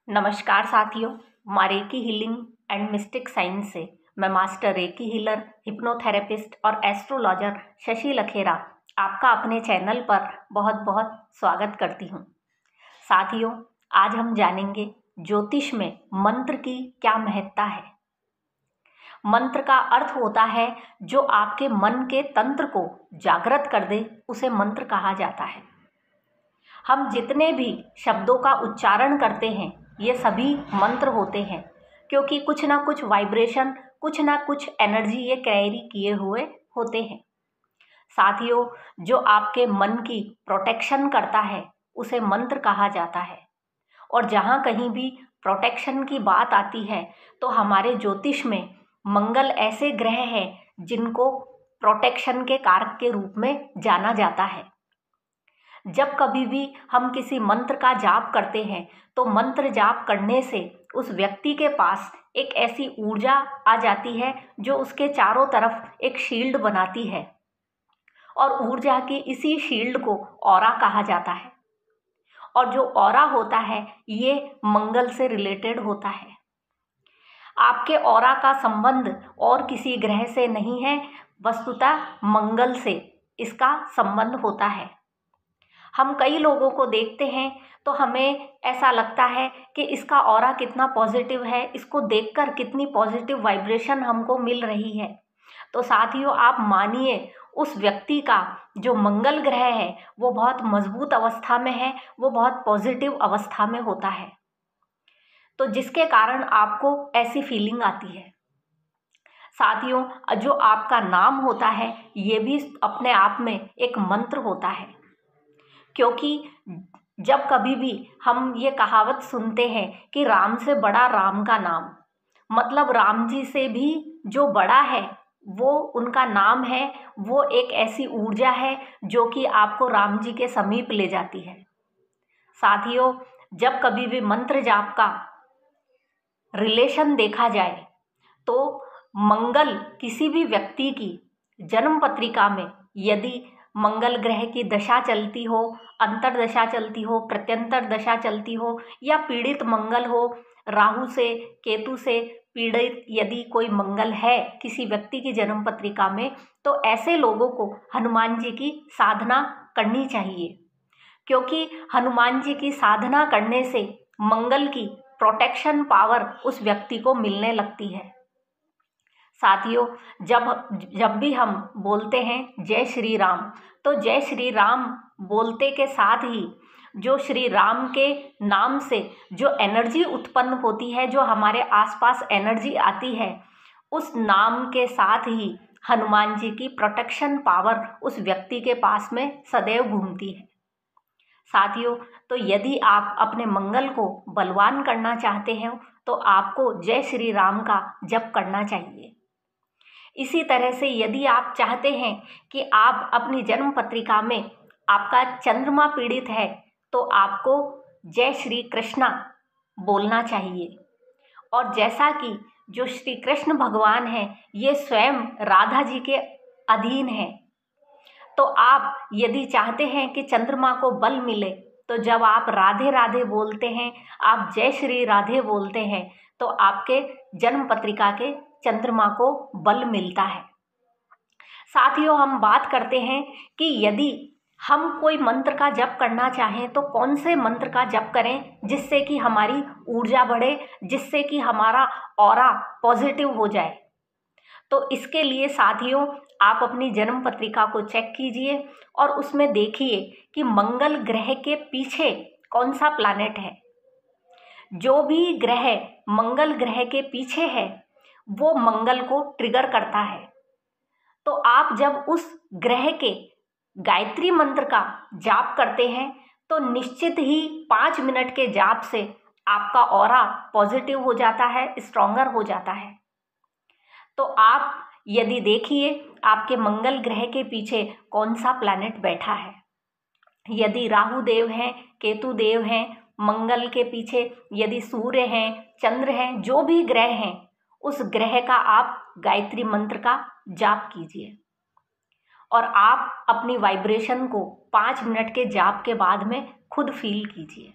नमस्कार साथियों, माँ recce healing and mistake science से मैं मास्टर रेकी हीलर, हिप्नोथेरेपिस्ट और एस्ट्रोलॉजर शशि लखेरा आपका अपने चैनल पर बहुत बहुत स्वागत करती हूँ। साथियों, आज हम जानेंगे ज्योतिष में मंत्र की क्या महत्ता है। मंत्र का अर्थ होता है जो आपके मन के तंत्र को जागृत कर दे, उसे मंत्र कहा जाता है। हम जितने भी शब्दों का उच्चारण करते हैं ये सभी मंत्र होते हैं, क्योंकि कुछ ना कुछ वाइब्रेशन, कुछ ना कुछ एनर्जी ये कैरी किए हुए होते हैं। साथियों, जो आपके मन की प्रोटेक्शन करता है उसे मंत्र कहा जाता है। और जहाँ कहीं भी प्रोटेक्शन की बात आती है तो हमारे ज्योतिष में मंगल ऐसे ग्रह हैं जिनको प्रोटेक्शन के कारक के रूप में जाना जाता है। जब कभी भी हम किसी मंत्र का जाप करते हैं तो मंत्र जाप करने से उस व्यक्ति के पास एक ऐसी ऊर्जा आ जाती है जो उसके चारों तरफ एक शील्ड बनाती है, और ऊर्जा की इसी शील्ड को ऑरा कहा जाता है। और जो ऑरा होता है ये मंगल से रिलेटेड होता है। आपके ऑरा का संबंध और किसी ग्रह से नहीं है, वस्तुतः मंगल से इसका संबंध होता है। हम कई लोगों को देखते हैं तो हमें ऐसा लगता है कि इसका ऑरा कितना पॉजिटिव है, इसको देखकर कितनी पॉजिटिव वाइब्रेशन हमको मिल रही है। तो साथियों, आप मानिए उस व्यक्ति का जो मंगल ग्रह है वो बहुत मजबूत अवस्था में है, वो बहुत पॉजिटिव अवस्था में होता है, तो जिसके कारण आपको ऐसी फीलिंग आती है। साथियों, जो आपका नाम होता है ये भी अपने आप में एक मंत्र होता है, क्योंकि जब कभी भी हम ये कहावत सुनते हैं कि राम से बड़ा राम का नाम, मतलब राम जी से भी जो बड़ा है वो उनका नाम है, वो एक ऐसी ऊर्जा है जो कि आपको राम जी के समीप ले जाती है। साथियों, जब कभी भी मंत्र जाप का रिलेशन देखा जाए तो मंगल किसी भी व्यक्ति की जन्म पत्रिका में यदि मंगल ग्रह की दशा चलती हो, अंतर दशा चलती हो, प्रत्यंतर दशा चलती हो, या पीड़ित मंगल हो, राहु से केतु से पीड़ित यदि कोई मंगल है किसी व्यक्ति की जन्म पत्रिका में, तो ऐसे लोगों को हनुमान जी की साधना करनी चाहिए, क्योंकि हनुमान जी की साधना करने से मंगल की प्रोटेक्शन पावर उस व्यक्ति को मिलने लगती है। साथियों, जब भी हम बोलते हैं जय श्री राम, तो जय श्री राम बोलते के साथ ही जो श्री राम के नाम से जो एनर्जी उत्पन्न होती है, जो हमारे आसपास एनर्जी आती है, उस नाम के साथ ही हनुमान जी की प्रोटेक्शन पावर उस व्यक्ति के पास में सदैव घूमती है। साथियों, तो यदि आप अपने मंगल को बलवान करना चाहते हैं तो आपको जय श्री राम का जप करना चाहिए। इसी तरह से यदि आप चाहते हैं कि आप अपनी जन्म पत्रिका में आपका चंद्रमा पीड़ित है तो आपको जय श्री कृष्णा बोलना चाहिए। और जैसा कि जो श्री कृष्ण भगवान हैं ये स्वयं राधा जी के अधीन हैं, तो आप यदि चाहते हैं कि चंद्रमा को बल मिले तो जब आप राधे राधे बोलते हैं, आप जय श्री राधे बोलते हैं, तो आपके जन्म पत्रिका के चंद्रमा को बल मिलता है। साथियों, हम बात करते हैं कि यदि हम कोई मंत्र का जप करना चाहें तो कौन से मंत्र का जप करें जिससे कि हमारी ऊर्जा बढ़े, जिससे कि हमारा ऑरा पॉजिटिव हो जाए। तो इसके लिए साथियों, आप अपनी जन्म पत्रिका को चेक कीजिए और उसमें देखिए कि मंगल ग्रह के पीछे कौन सा प्लैनेट है। जो भी ग्रह मंगल ग्रह के पीछे है वो मंगल को ट्रिगर करता है। तो आप जब उस ग्रह के गायत्री मंत्र का जाप करते हैं तो निश्चित ही 5 मिनट के जाप से आपका ऑरा पॉजिटिव हो जाता है, स्ट्रॉन्गर हो जाता है। तो आप यदि देखिए आपके मंगल ग्रह के पीछे कौन सा प्लैनेट बैठा है। यदि राहु देव हैं, केतु देव हैं, मंगल के पीछे यदि सूर्य हैं, चंद्र हैं, जो भी ग्रह हैं, उस ग्रह का आप गायत्री मंत्र का जाप कीजिए और आप अपनी वाइब्रेशन को 5 मिनट के जाप के बाद में खुद फील कीजिए।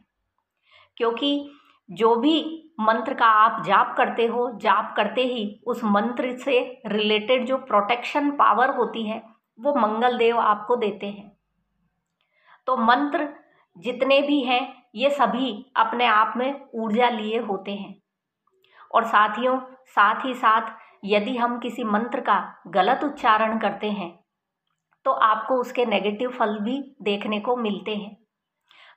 क्योंकि जो भी मंत्र का आप जाप करते हो, जाप करते ही उस मंत्र से रिलेटेड जो प्रोटेक्शन पावर होती है वो मंगल देव आपको देते हैं। तो मंत्र जितने भी हैं ये सभी अपने आप में ऊर्जा लिए होते हैं। और साथियों, साथ ही साथ यदि हम किसी मंत्र का गलत उच्चारण करते हैं तो आपको उसके नेगेटिव फल भी देखने को मिलते हैं।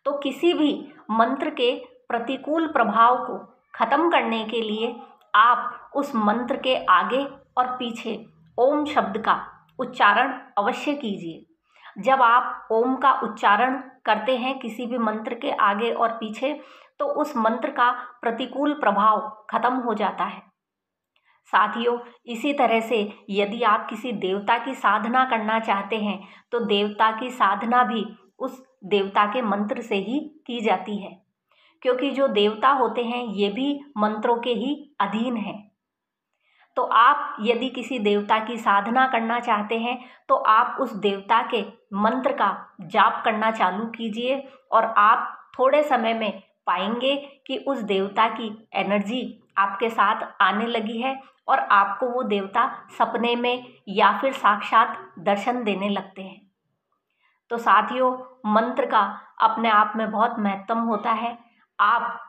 तो किसी भी मंत्र के प्रतिकूल प्रभाव को खत्म करने के लिए आप उस मंत्र के आगे और पीछे ओम शब्द का उच्चारण अवश्य कीजिए। जब आप ओम का उच्चारण करते हैं किसी भी मंत्र के आगे और पीछे तो उस मंत्र का प्रतिकूल प्रभाव खत्म हो जाता है। साथियों, इसी तरह से यदि आप किसी देवता की साधना करना चाहते हैं तो देवता की साधना भी उस देवता के मंत्र से ही की जाती है, क्योंकि जो देवता होते हैं ये भी मंत्रों के ही अधीन हैं। तो आप यदि किसी देवता की साधना करना चाहते हैं तो आप उस देवता के मंत्र का जाप करना चालू कीजिए और आप थोड़े समय में पाएंगे कि उस देवता की एनर्जी आपके साथ आने लगी है और आपको वो देवता सपने में या फिर साक्षात दर्शन देने लगते हैं। तो साथियों, मंत्र का अपने आप में बहुत महत्व होता है। आप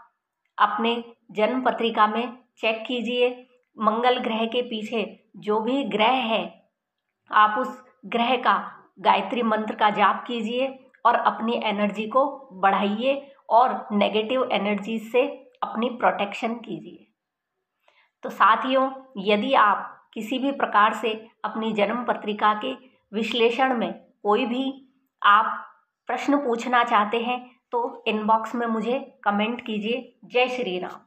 अपने जन्म पत्रिका में चेक कीजिए, मंगल ग्रह के पीछे जो भी ग्रह है आप उस ग्रह का गायत्री मंत्र का जाप कीजिए और अपनी एनर्जी को बढ़ाइए और नेगेटिव एनर्जी से अपनी प्रोटेक्शन कीजिए। तो साथियों, यदि आप किसी भी प्रकार से अपनी जन्म पत्रिका के विश्लेषण में कोई भी आप प्रश्न पूछना चाहते हैं तो इनबॉक्स में मुझे कमेंट कीजिए। जय श्री राम।